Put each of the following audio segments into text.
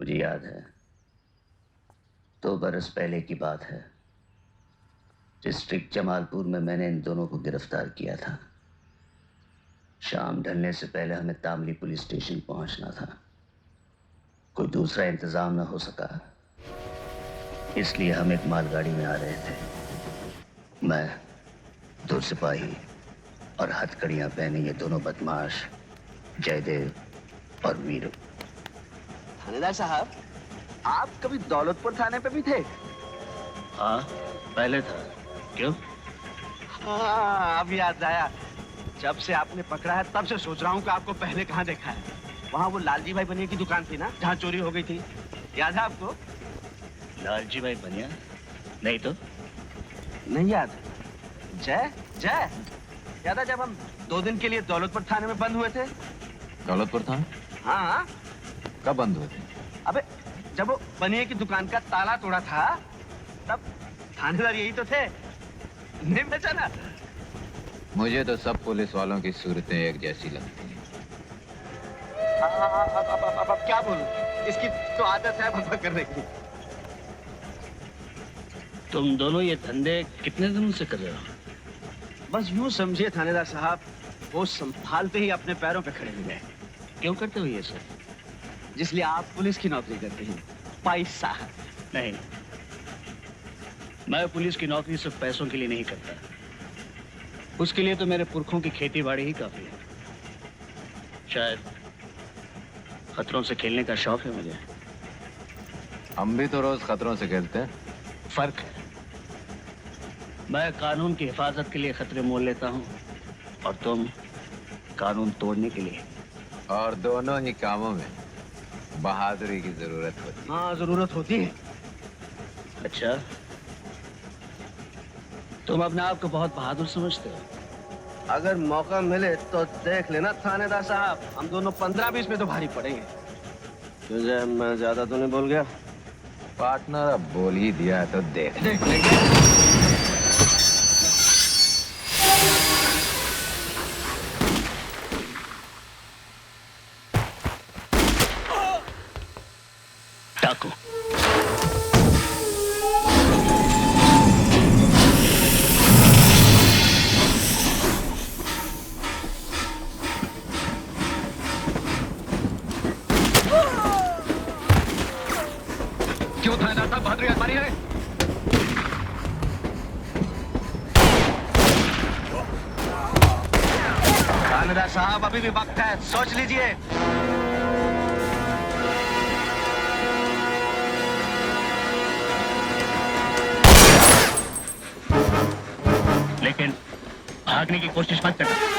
मुझे याद है, 2 बरस पहले की बात है। डिस्ट्रिक्ट जमालपुर में मैंने इन दोनों को गिरफ्तार किया था। शाम ढलने से पहले हमें तामली पुलिस स्टेशन पहुंचना था। कोई दूसरा इंतजाम न हो सका, इसलिए हम एक मालगाड़ी में आ रहे थे। मैं, 2 सिपाही और हथकड़ियां पहने ये दोनों बदमाश, जयदेव और वीरू। थानेदार साहब, आप कभी दौलतपुर थाने पे भी थे? हाँ, पहले था। क्यों? हाँ, अब याद आया। जब से आपने पकड़ा है तब से सोच रहा हूँ कि आपको पहले कहाँ देखा है। वहाँ वो लालजी भाई बनिया की दुकान थी ना, जहाँ चोरी हो गई थी, याद है आपको? लालजी भाई बनिया? नहीं तो। नहीं याद? जय जय याद है जब हम 2 दिन के लिए दौलतपुर थाने में बंद हुए थे? दौलतपुर थाने? हाँ। कब बंद हुए थे? अबे जब वो बनिया की दुकान का ताला तोड़ा था तब थानेदार यही तो थे, नहीं पहचाना? मुझे तो सब पुलिस वालों की सूरतें एक जैसी लगती हैं। अब क्या बोलूं? इसकी तो आदत है बकबक करने की। तुम दोनों ये धंधे कितने दिनों से कर रहे हो? बस यूं समझिए थानेदार साहब, वो संभालते ही अपने पैरों पे खड़े हो गए। क्यों करते हो ये सब? जिसलिए आप पुलिस की नौकरी करते हैं, पैसा। नहीं, मैं पुलिस की नौकरी सिर्फ पैसों के लिए नहीं करता। उसके लिए तो मेरे पुरखों की खेती बाड़ी ही काफी है। शायद खतरों से खेलने का शौक है मुझे। हम भी तो रोज खतरों से खेलते हैं। फर्क है, मैं कानून की हिफाजत के लिए खतरे मोल लेता हूँ और तुम कानून तोड़ने के लिए। और दोनों ही कामों में बहादुरी की जरूरत होती है। हाँ, जरूरत होती है। अच्छा, तुम अपने आप को बहुत बहादुर समझते हो? अगर मौका मिले तो देख लेना थानेदार साहब, हम दोनों 15-20 में तो भारी पड़ेंगे। तुझे मैं ज्यादा तो नहीं बोल गया? पार्टनर अब बोल ही दिया तो देख लेंगे। डाकू। क्यों थानेदार साहब बहादुरी आजमानी है? थानेदार साहब, अभी भी वक्त है, सोच लीजिए। लेकिन भागने की कोशिश मत करना।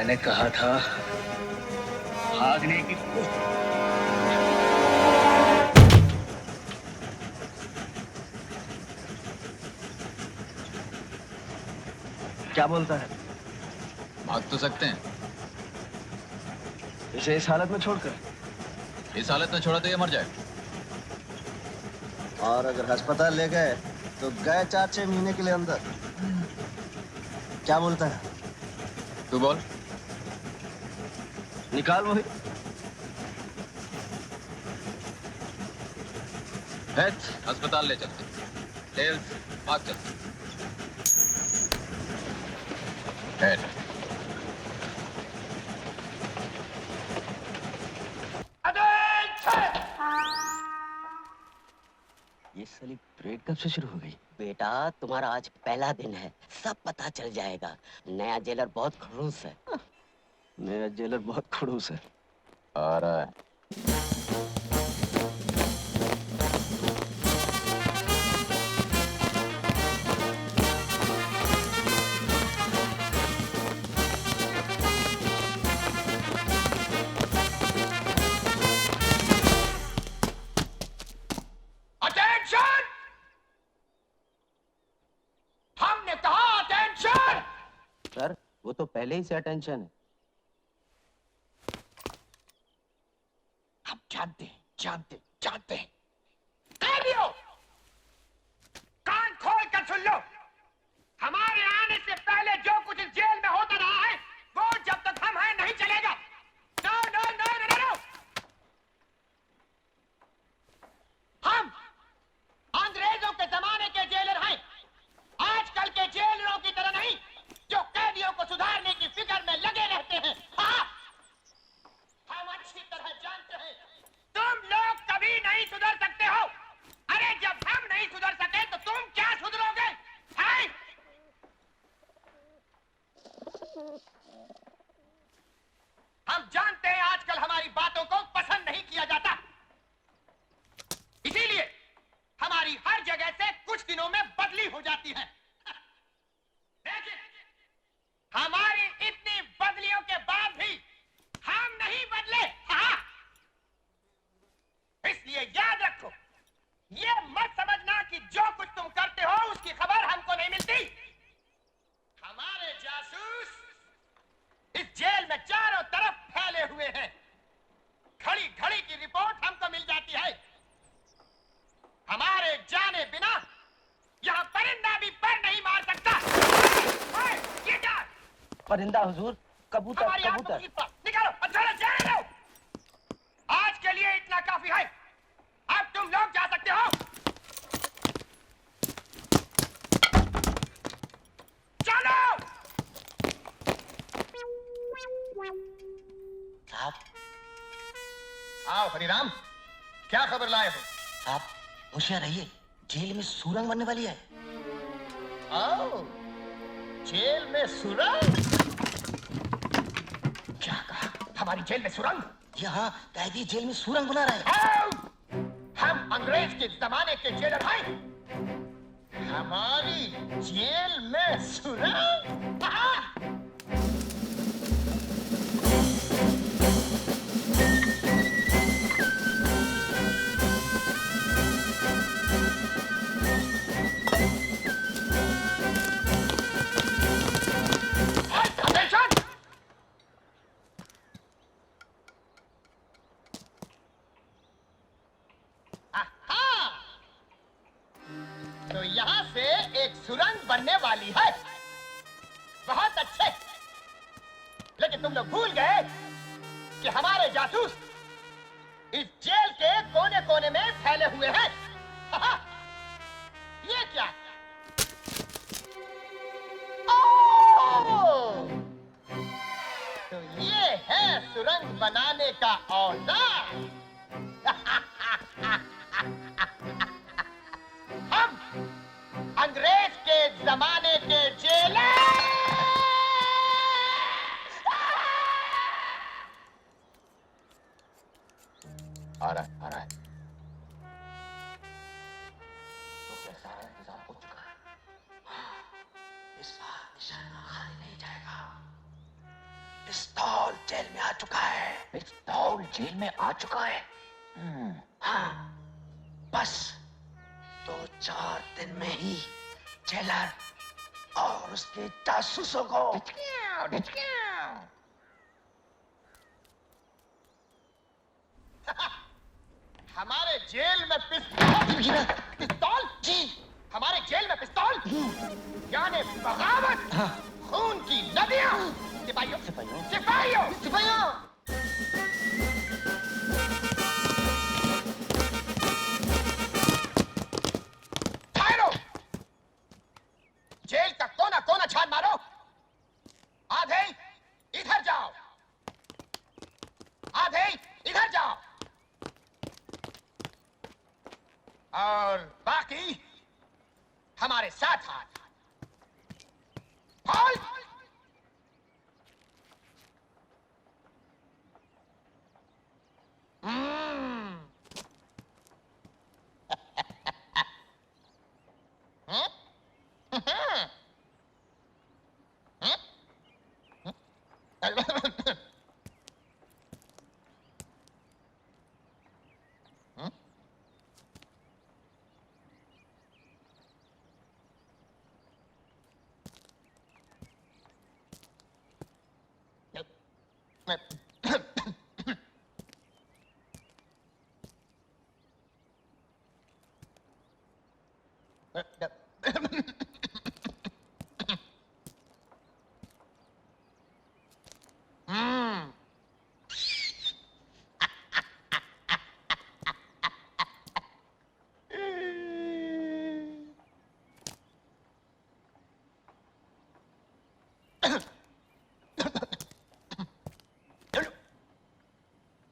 मैंने कहा था भागने की क्या बोलता है? भाग तो सकते हैं। इसे इस हालत में छोड़कर? इस हालत में छोड़ा तो ये मर जाए। और अगर अस्पताल ले गए तो गए 4-6 महीने के लिए अंदर। क्या बोलता है? तू बोल। निकाल वही। अस्पताल ले चलते। टेल्स, भाग चलते। ये साली परेड कब से शुरू हो गई? बेटा तुम्हारा आज पहला दिन है, सब पता चल जाएगा। नया जेलर बहुत खड़ूस है। मेरा जेलर बहुत खड़ूस है। आ रहा है। अटेंशन! हमने कहा अटेंशन! सर, वो तो पहले ही से अटेंशन है। हम जानते हैं। कैदियों, कान खोल कर सुन लो। हमारे आने से पहले जो कुछ इस जेल में होता रहा है, वो जब तक हम हैं नहीं चलेगा। No no no no no. हम अंग्रेजों के जमाने के जेलर हैं, आजकल के जेलरों की तरह नहीं, जो कैदियों को सुधारने की फिक्र में लगे रहते हैं। हाँ, हम अच्छी तरह जानते हैं तुम लोग कभी नहीं सुधर सकते हो। अरे जब हम नहीं सुधर सके तो तुम क्या सुधरोगे? हैं? हम जानते हैं आजकल हमारी बातों को पसंद नहीं किया जाता, इसीलिए हमारी हर जगह से कुछ दिनों में बदली हो जाती है। लेकिन हमारी इतनी बदलियों के बाद भी हम नहीं बदले। हाँ। इसलिए याद रखो, ये मत समझना कि जो कुछ तुम करते हो उसकी खबर हमको नहीं मिलती। हमारे जासूस इस जेल में चारों तरफ फैले हुए हैं। घड़ी घड़ी की रिपोर्ट हमको मिल जाती है। हमारे जाने बिना यहाँ परिंदा भी पर नहीं मार सकता। ओए, ये क्या? परिंदा हुजूर, कबूतर हमारी आंखों की पास निकालो, अच्छा जाने दो। आज के लिए इतना काफी है। अब तुम लोग जा सकते हो। चलो। साहब, आओ हरिराम, क्या खबर लाए हो? साहब होशियार रहिए, जेल में सुरंग बनने वाली है। आओ, जेल में सुरंग? क्या कहा? हमारी जेल में सुरंग? यहाँ कैदी जेल में सुरंग बना रहे हैं। आओ! हम अंग्रेज के जमाने के जेलर हैं। हमारी जेल में सुरंग? हाँ! Attention! आहा! तो यहाँ से एक सुरंग बनने वाली है। बहुत अच्छे। लेकिन तुम लोग भूल गए कि हमारे जासूस इस जेल के कोने कोने में फैले हुए हैं। आहा! ये क्या? ओह! तो ये है सुरंग बनाने का औजार। हम अंग्रेज के जमाने के जेलर। आ रहा है। तो क्या सारा इंतजाम हो चुका है? हाँ, इस बार निशाना खाली नहीं जाएगा। इस जेल में आ चुका है। हाँ, बस 2-4 दिन में ही जेलर और उसके जासूसों को हमारे जेल में पिस्तौल, पिस्तौल जी, हमारे जेल में पिस्तौल, यानी बगावत, खून की नदियां। सिपाहियों, सिपाहियों, सिपाहियों, सिपाहियों। फायरो, जेल का कोना कोना छान मारो। आधे इधर जाओ, आधे इधर जाओ, और बाकी हमारे साथ हाथ। हॉल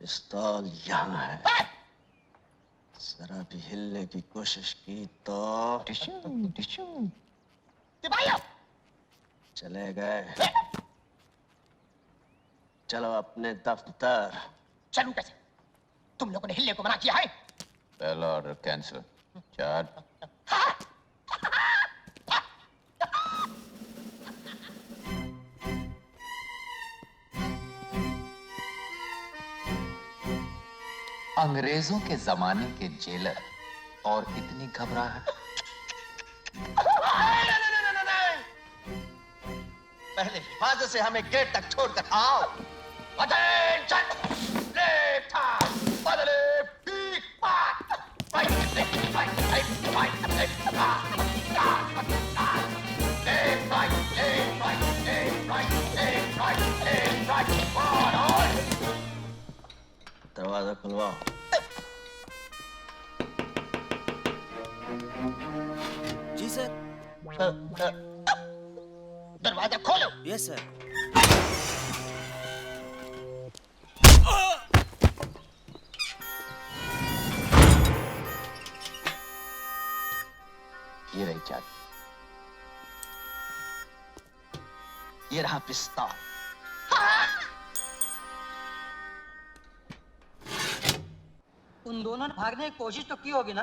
पिस्तौल यहाँ है। जरा भी हिलने की कोशिश की तो सिपाहियों, चले गए। चलो अपने दफ्तर। चलूं कैसे? तुम लोगों ने हिलने को मना किया है। पहला ऑर्डर कैंसिल। चार्ज। अंग्रेजों के जमाने के जेलर और इतनी घबराहट। पहले हिफाजत से हमें गेट तक छोड़कर आओ। Attention! Left hand! बदले पीक पाक! Right, left, right, left, right, left, pass! Left, right, left, right, left, right, left, right, left, right, on! दरवाजा खुलवाओ। जी सर। दरवाजा खोलो। Yes sir. ये रही चाबी, ये रहा पिस्तौल। उन दोनों ने भागने की कोशिश तो की होगी ना?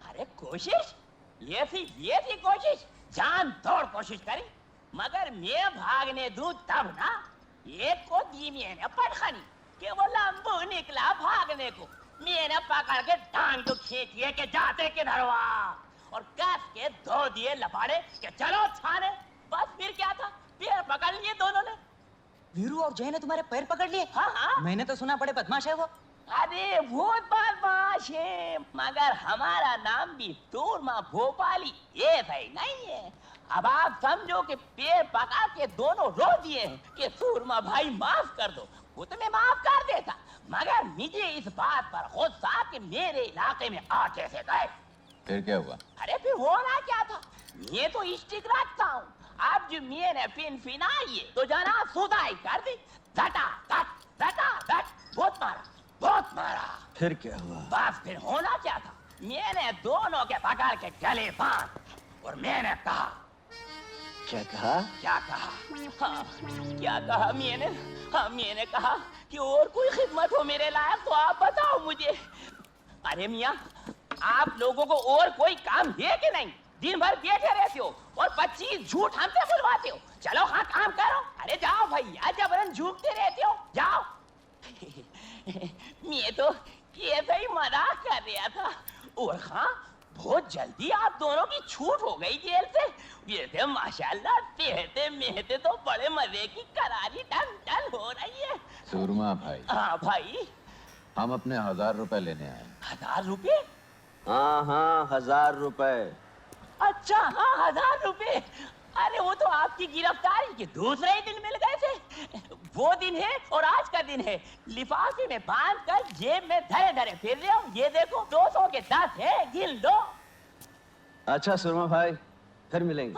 अरे कोशिश? ये थी कोशिश। जान तोड़ कोशिश करी, मगर मैं भागने दूं तब ना। एक को दी मैंने पटखनी कि वो लंबू निकला भागने को। मैंने पकड़ के टांग तो खींचिए के जाते किधर वहाँ, और कस के धो दिए लपाड़े के चलो थाने। बस फिर क्या था, पैर पकड़ लिए दोनों ने। वीरू और जय ने तुम्हारे पैर पकड़ लिए? हाँ हाँ। मैंने तो सुना बड़े बदमाश है वो। अरे बहुत बदमाश है, मगर हमारा नाम भी सूरमा भोपाली ये सही नहीं है। अब आप समझो कि पैर पका के दोनों रो दिए कि सूरमा भाई माफ कर दो। वो तो मैं माफ कर देता, मगर मुझे इस बात पर गुस्सा कि मेरे इलाके में आ कैसे गए। फिर क्या हुआ? अरे फिर होना क्या था, ये तो स्टिक रखता हूँ। अब जो मैंने पिन फिनाई तो जना सुधाई कर दी। झटा झट, बहुत मारा। फिर क्या हुआ? बस फिर होना क्या था, मैंने दोनों के पकड़ के गले बांध और मैंने कहा। क्या कहा? क्या कहा? हाँ, क्या कहा मैंने? हाँ, मैंने कहा कि और कोई खिदमत हो मेरे लायक तो आप बताओ मुझे। अरे मियाँ, आप लोगों को और कोई काम है कि नहीं? दिन भर बैठे रहते हो और 25 झूठ हमसे बुलवाते हो। चलो हाँ काम करो। अरे जाओ भैया, जबरन झूठते रहते हो, जाओ। मैं तो ये ही मना कर रहा था। और हाँ, बहुत जल्दी आप दोनों की छूट हो गई जेल से। ये थे माशाल्लाह, पहते मेहते तो बड़े मजे की करारी टन टन हो रही है। सूरमा भाई, हाँ भाई। हम अपने 1000 रुपए लेने आए। 1000 रुपए? हाँ हाँ, 1000 रुपए। अच्छा हाँ, 1000 रुपए। अरे वो तो आपकी गिरफ्तारी के दूसरे ही दिन मिल गए थे। वो दिन है और आज का दिन है। लिफाफे में बांध कर जेब में धरे धरे फिर रहे हो। ये देखो 200 के 10 है, गिन लो। अच्छा सुरमा भाई, फिर मिलेंगे।